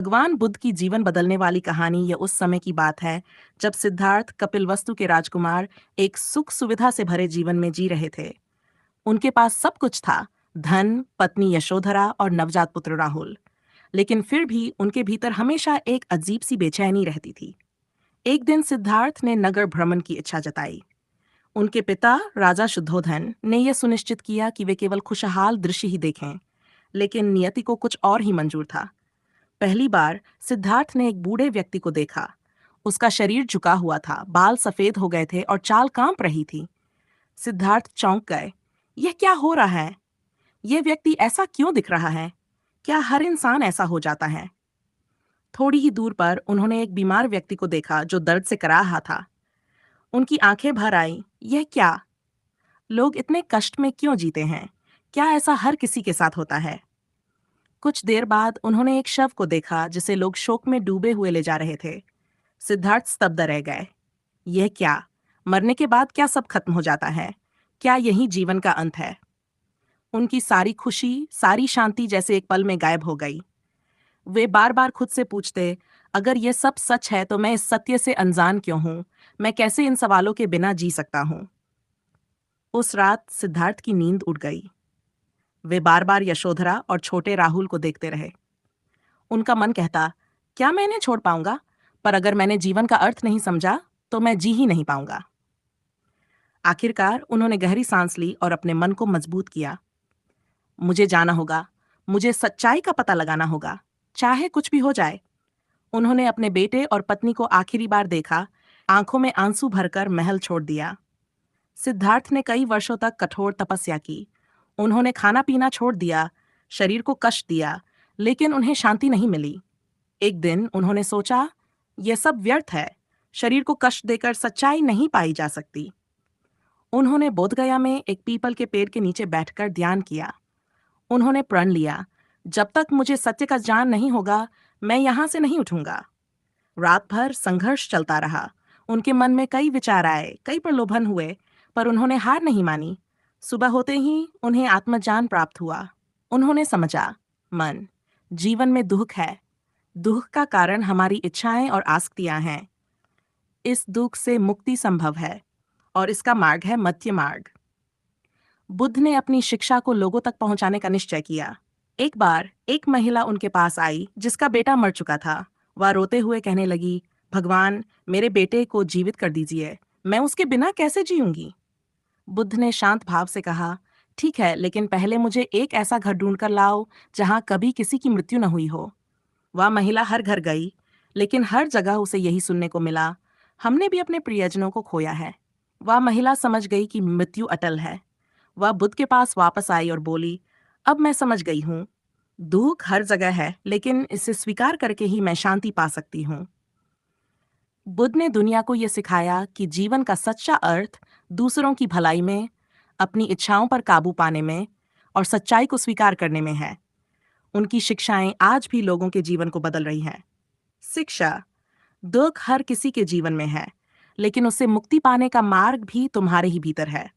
भगवान बुद्ध की जीवन बदलने वाली कहानी ये उस समय की बात है जब सिद्धार्थ कपिलवस्तु के राजकुमार एक सुख सुविधा से भरे जीवन में जी रहे थे। उनके पास सब कुछ था, धन, पत्नी यशोधरा और नवजात पुत्र राहुल। लेकिन फिर भी उनके भीतर हमेशा एक अजीब सी बेचैनी रहती थी। एक दिन सिद्धार्थ ने नगर भ्रमण की इच्छा जताई। उनके पिता राजा शुद्धोधन ने यह सुनिश्चित किया कि वे केवल खुशहाल दृश्य ही देखें, लेकिन नियति को कुछ और ही मंजूर था। पहली बार सिद्धार्थ ने एक बूढ़े व्यक्ति को देखा। उसका शरीर झुका हुआ था, बाल सफेद हो गए थे और चाल कांप रही थी। सिद्धार्थ चौंक गए। यह क्या हो रहा है? यह व्यक्ति ऐसा क्यों दिख रहा है? क्या हर इंसान ऐसा हो जाता है? थोड़ी ही दूर पर उन्होंने एक बीमार व्यक्ति को देखा जो दर्द से करा रहा था। उनकी आंखें भर आईं। यह क्या? लोग इतने कष्ट में क्यों जीते हैं? क्या ऐसा हर किसी के साथ होता है? कुछ देर बाद उन्होंने एक शव को देखा जिसे लोग शोक में डूबे हुए ले जा रहे थे। सिद्धार्थ स्तब्ध रह गए। यह क्या? मरने के बाद क्या सब खत्म हो जाता है? क्या यही जीवन का अंत है? उनकी सारी खुशी, सारी शांति जैसे एक पल में गायब हो गई। वे बार बार खुद से पूछते, अगर यह सब सच है तो मैं इस सत्य से अनजान क्यों हूं? मैं कैसे इन सवालों के बिना जी सकता हूं? उस रात सिद्धार्थ की नींद उड़ गई। वे बार बार यशोधरा और छोटे राहुल को देखते रहे। उनका मन कहता, क्या मैं इन्हें छोड़ पाऊंगा? पर अगर मैंने जीवन का अर्थ नहीं समझा तो मैं जी ही नहीं पाऊंगा। आखिरकार उन्होंने गहरी सांस ली और अपने मन को मजबूत किया। मुझे जाना होगा, मुझे सच्चाई का पता लगाना होगा, चाहे कुछ भी हो जाए। उन्होंने अपने बेटे और पत्नी को आखिरी बार देखा, आंखों में आंसू भरकर महल छोड़ दिया। सिद्धार्थ ने कई वर्षों तक कठोर तपस्या की। उन्होंने खाना पीना छोड़ दिया, शरीर को कष्ट दिया, लेकिन उन्हें शांति नहीं मिली। एक दिन उन्होंने सोचा, यह सब व्यर्थ है, शरीर को कष्ट देकर सच्चाई नहीं पाई जा सकती। उन्होंने बोधगया में एक पीपल के पेड़ के नीचे बैठकर ध्यान किया। उन्होंने प्रण लिया, जब तक मुझे सत्य का ज्ञान नहीं होगा, मैं यहां से नहीं उठूंगा। रात भर संघर्ष चलता रहा। उनके मन में कई विचार आए, कई प्रलोभन हुए, पर उन्होंने हार नहीं मानी। सुबह होते ही उन्हें आत्मज्ञान प्राप्त हुआ। उन्होंने समझा, मन, जीवन में दुख है। दुख का कारण हमारी इच्छाएं और आसक्तियां हैं। इस दुख से मुक्ति संभव है और इसका मार्ग है मध्य मार्ग। बुद्ध ने अपनी शिक्षा को लोगों तक पहुंचाने का निश्चय किया। एक बार एक महिला उनके पास आई जिसका बेटा मर चुका था। वह रोते हुए कहने लगी, भगवान, मेरे बेटे को जीवित कर दीजिए, मैं उसके बिना कैसे जीऊंगी? बुद्ध ने शांत भाव से कहा, ठीक है, लेकिन पहले मुझे एक ऐसा घर ढूंढकर लाओ जहां कभी किसी की मृत्यु न हुई हो। वह महिला हर घर गई, लेकिन हर जगह उसे यही सुनने को मिला, हमने भी अपने प्रियजनों को खोया है। वह महिला समझ गई कि मृत्यु अटल है। वह बुद्ध के पास वापस आई और बोली, अब मैं समझ गई हूँ, दुख हर जगह है, लेकिन इसे स्वीकार करके ही मैं शांति पा सकती हूँ। बुद्ध ने दुनिया को यह सिखाया कि जीवन का सच्चा अर्थ दूसरों की भलाई में, अपनी इच्छाओं पर काबू पाने में और सच्चाई को स्वीकार करने में है। उनकी शिक्षाएं आज भी लोगों के जीवन को बदल रही हैं। शिक्षा, दुख हर किसी के जीवन में है, लेकिन उससे मुक्ति पाने का मार्ग भी तुम्हारे ही भीतर है।